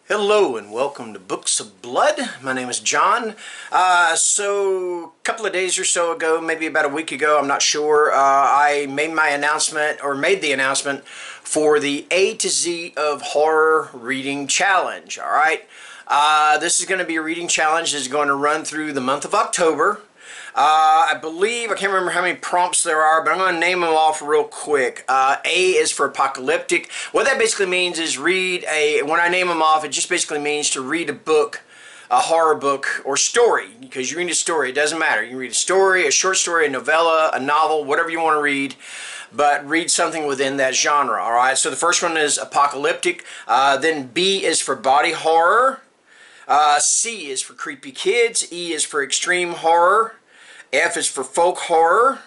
Hello and welcome to Books of Blood. My name is John. So a couple of days or so ago, maybe about a week ago, I'm not sure, I made the announcement for the A to Z of Horror Reading Challenge. All right. This is going to be a reading challenge that's going to run through the month of October. I can't remember how many prompts there are, but I'm going to name them off real quick. A is for apocalyptic. What that basically means is when I name them off, it just basically means to read a book, a horror book, or story. Because you read a story, it doesn't matter. You can read a story, a short story, a novella, a novel, whatever you want to read, but read something within that genre, alright? So the first one is apocalyptic. Then B is for body horror. C is for creepy kids. E is for extreme horror. F is for folk horror.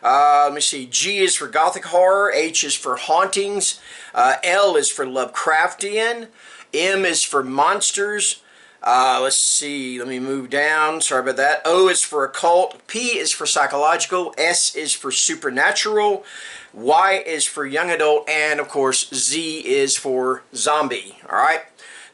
Let me see. G is for gothic horror. H is for hauntings. L is for Lovecraftian. M is for monsters. Let's see. Let me move down. Sorry about that. O is for occult. P is for psychological. S is for supernatural. Y is for young adult. And, of course, Z is for zombie. All right?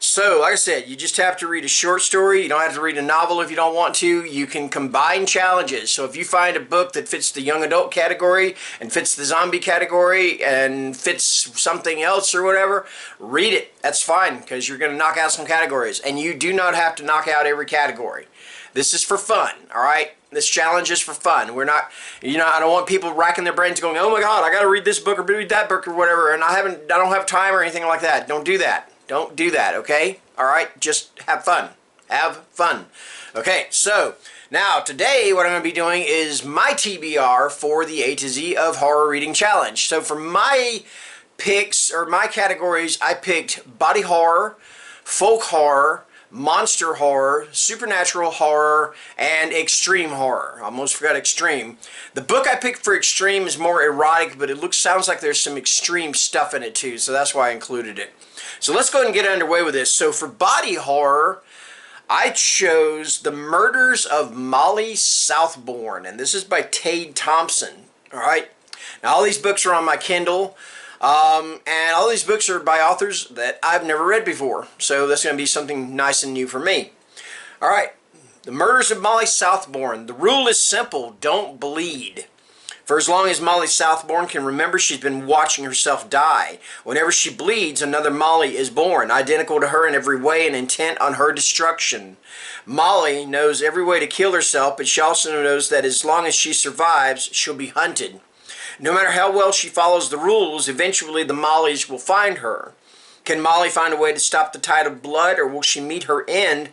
So, like I said, you just have to read a short story. You don't have to read a novel if you don't want to. You can combine challenges. So if you find a book that fits the young adult category and fits the zombie category and fits something else or whatever, read it. That's fine, because you're going to knock out some categories. And you do not have to knock out every category. This is for fun, all right? This challenge is for fun. We're not, I don't want people racking their brains going, oh my God, I got to read this book or read that book or whatever, and I don't have time or anything like that. Don't do that. Don't do that, okay? All right? Just have fun. Have fun. Okay, so now today what I'm going to be doing is my TBR for the A to Z of Horror Reading Challenge. So for my picks, or my categories, I picked body horror, folk horror, monster horror, supernatural horror, and extreme horror. I almost forgot extreme. The book I picked for extreme is more erotic, but it sounds like there's some extreme stuff in it too, so that's why I included it. So let's go ahead and get underway with this. So for body horror, I chose The Murders of Molly Southbourne, and this is by Tay Thompson. All right. Now all these books are on my Kindle. And all these books are by authors that I've never read before. So that's going to be something nice and new for me. Alright, The Murders of Molly Southbourne. The rule is simple, don't bleed. For as long as Molly Southbourne can remember, she's been watching herself die. Whenever she bleeds, another Molly is born, identical to her in every way and intent on her destruction. Molly knows every way to kill herself, but she also knows that as long as she survives, she'll be hunted. No matter how well she follows the rules, eventually the Mollies will find her. Can Molly find a way to stop the tide of blood, or will she meet her end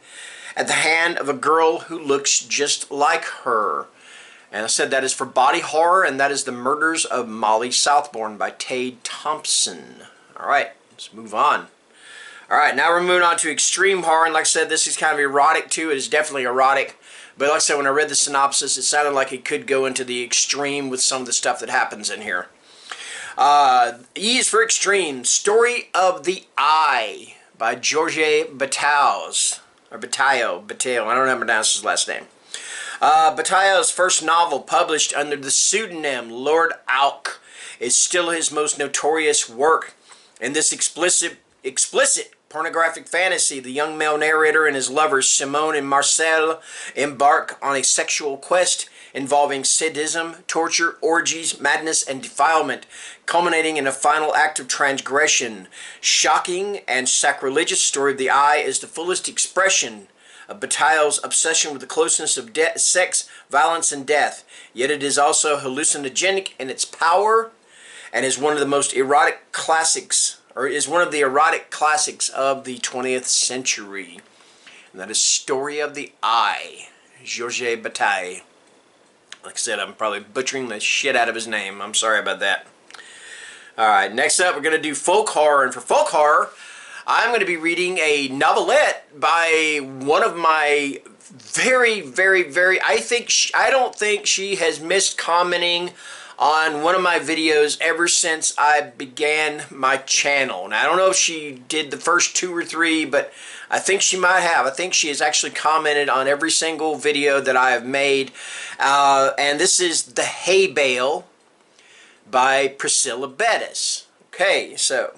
at the hand of a girl who looks just like her? And I said that is for body horror, and that is The Murders of Molly Southbourne by Tay Thompson. Alright, let's move on. Alright, now we're moving on to extreme horror, and like I said, this is kind of erotic too. It is definitely erotic. But like I said, when I read the synopsis, it sounded like it could go into the extreme with some of the stuff that happens in here. E is for extreme. Story of the Eye by Georges Bataille. Or Bataille. I don't know how to pronounce his last name. Bataille's first novel, published under the pseudonym Lord Alk, is still his most notorious work. In this explicit pornographic fantasy, the young male narrator and his lovers Simone and Marcel embark on a sexual quest involving sadism, torture, orgies, madness, and defilement, culminating in a final act of transgression. Shocking and sacrilegious Story of the Eye is the fullest expression of Bataille's obsession with the closeness of sex, violence, and death. Yet it is also hallucinogenic in its power and is one of the most erotic classics, or is one of the erotic classics of the 20th century. And that is Story of the Eye, Georges Bataille. Like I said, I'm probably butchering the shit out of his name. I'm sorry about that. Alright, next up we're going to do folk horror. And for folk horror, I'm going to be reading a novelette by one of my very, I don't think she has missed commenting on one of my videos ever since I began my channel. Now, I don't know if she did the first 2 or 3, but I think she might have. I think she has actually commented on every single video that I have made. And this is The Hay Bale by Priscilla Bettis. Okay, so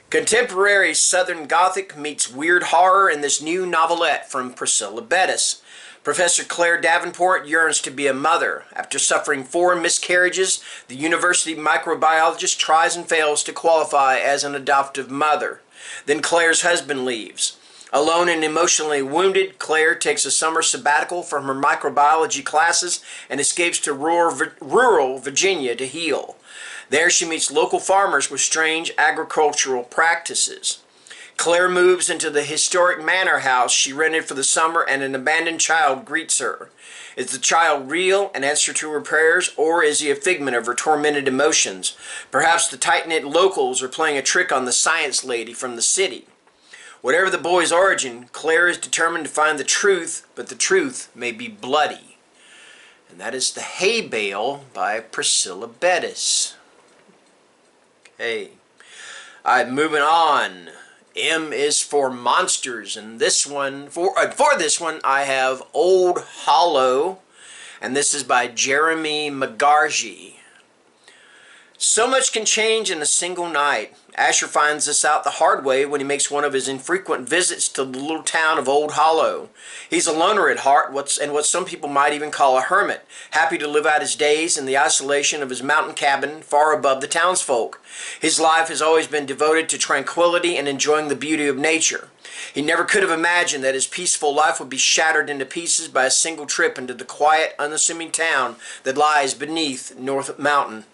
Contemporary Southern Gothic meets weird horror in this new novelette from Priscilla Bettis. Professor Claire Davenport yearns to be a mother. After suffering 4 miscarriages, the university microbiologist tries and fails to qualify as an adoptive mother. Then Claire's husband leaves. Alone and emotionally wounded, Claire takes a summer sabbatical from her microbiology classes and escapes to rural Virginia to heal. There she meets local farmers with strange agricultural practices. Claire moves into the historic manor house she rented for the summer, and an abandoned child greets her. Is the child real, an answer to her prayers, or is he a figment of her tormented emotions? Perhaps the tight-knit locals are playing a trick on the science lady from the city. Whatever the boy's origin, Claire is determined to find the truth, but the truth may be bloody. And that is The Hay Bale by Priscilla Bettis. Okay. Alright, moving on. M is for monsters, and this one, for this one, I have Old Hollow, and this is by Jeremy McGargy. So much can change in a single night. Asher finds this out the hard way when he makes one of his infrequent visits to the little town of Old Hollow. He's a loner at heart, and what some people might even call a hermit, happy to live out his days in the isolation of his mountain cabin far above the townsfolk. His life has always been devoted to tranquility and enjoying the beauty of nature. He never could have imagined that his peaceful life would be shattered into pieces by a single trip into the quiet, unassuming town that lies beneath North Mountain.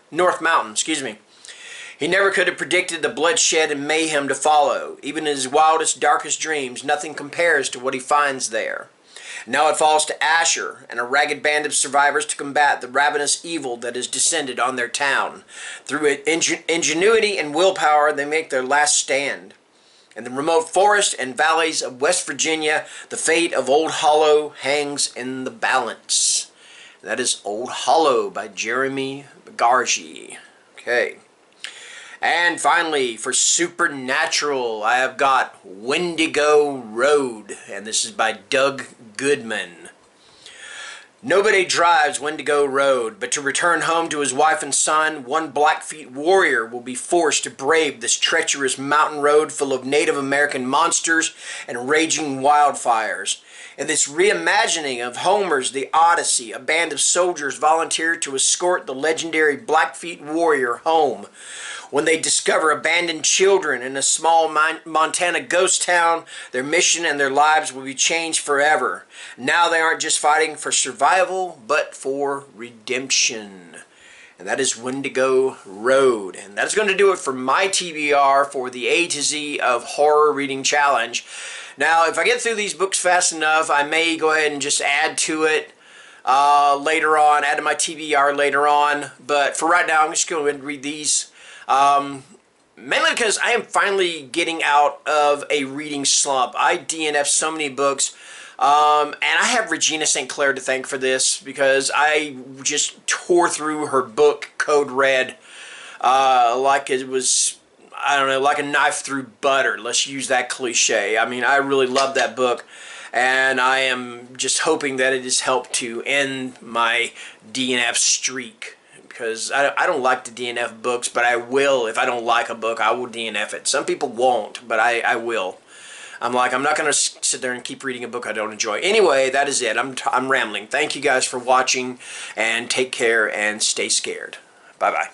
He never could have predicted the bloodshed and mayhem to follow. Even in his wildest, darkest dreams, nothing compares to what he finds there. Now it falls to Asher and a ragged band of survivors to combat the ravenous evil that has descended on their town. Through ingenuity and willpower, they make their last stand. In the remote forests and valleys of West Virginia, the fate of Old Hollow hangs in the balance. That is Old Hollow by Jeremy McGargy. Okay. And finally, for Supernatural, I have got Wendigo Road, and this is by Doug Goodman. Nobody drives Wendigo Road, but to return home to his wife and son, one Blackfeet warrior will be forced to brave this treacherous mountain road full of Native American monsters and raging wildfires. In this reimagining of Homer's The Odyssey, a band of soldiers volunteer to escort the legendary Blackfeet warrior home. When they discover abandoned children in a small Montana ghost town, their mission and their lives will be changed forever. Now they aren't just fighting for survival, but for redemption. And that is Wendigo Road. And that's going to do it for my TBR for the A to Z of Horror Reading Challenge. Now, if I get through these books fast enough, I may go ahead and just add to it later on, add to my TBR later on. But for right now, I'm just going to read these. Mainly because I am finally getting out of a reading slump. I DNF'd so many books, and I have Regina St. Clair to thank for this, because I just tore through her book, Code Red, like it was, I don't know, like a knife through butter. Let's use that cliche. I mean, I really love that book, and I am just hoping that it has helped to end my DNF streak. Because I don't like to DNF books, but I will. If I don't like a book, I will DNF it. Some people won't, but I will. I'm not going to sit there and keep reading a book I don't enjoy. Anyway, that is it. I'm rambling. Thank you guys for watching, and take care and stay scared. Bye-bye.